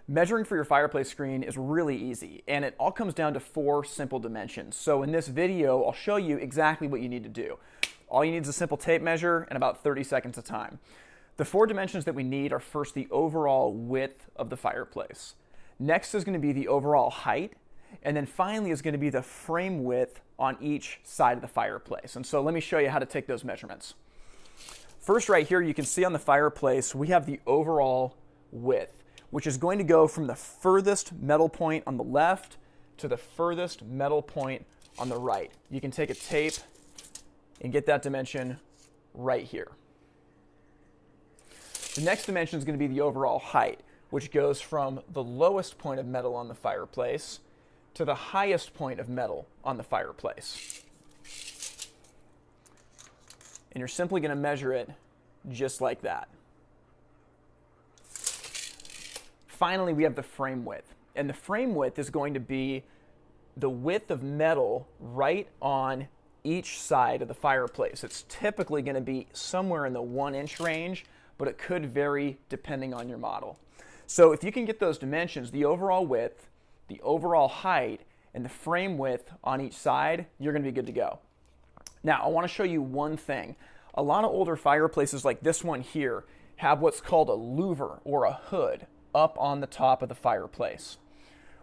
Measuring for your fireplace screen is really easy, and it all comes down to 4 simple dimensions. So in this video, I'll show you exactly what you need to do. All you need is a simple tape measure and about 30 seconds of time. The 4 dimensions that we need are first the overall width of the fireplace. Next is going to be the overall height, and then finally is going to be the frame width on each side of the fireplace. And so let me show you how to take those measurements. First, right here, you can see on the fireplace, we have the overall width, which is going to go from the furthest metal point on the left to the furthest metal point on the right. You can take a tape and get that dimension right here. The next dimension is going to be the overall height, which goes from the lowest point of metal on the fireplace to the highest point of metal on the fireplace. And you're simply going to measure it just like that. Finally, we have the frame width. And the frame width is going to be the width of metal right on each side of the fireplace. It's typically going to be somewhere in the 1-inch range, but it could vary depending on your model. So if you can get those dimensions, the overall width, the overall height, and the frame width on each side, you're going to be good to go. Now, I want to show you one thing. A lot of older fireplaces like this one here have what's called a louver or a hood up on the top of the fireplace.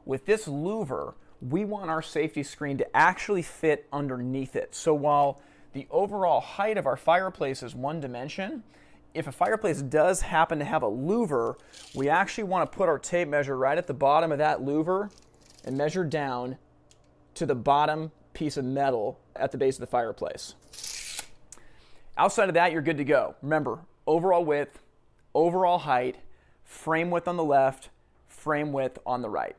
With this louver, we want our safety screen to actually fit underneath it. So while the overall height of our fireplace is 1 dimension, if a fireplace does happen to have a louver, we actually want to put our tape measure right at the bottom of that louver and measure down to the bottom piece of metal at the base of the fireplace. Outside of that, you're good to go. Remember, overall width, overall height, frame width on the left, frame width on the right.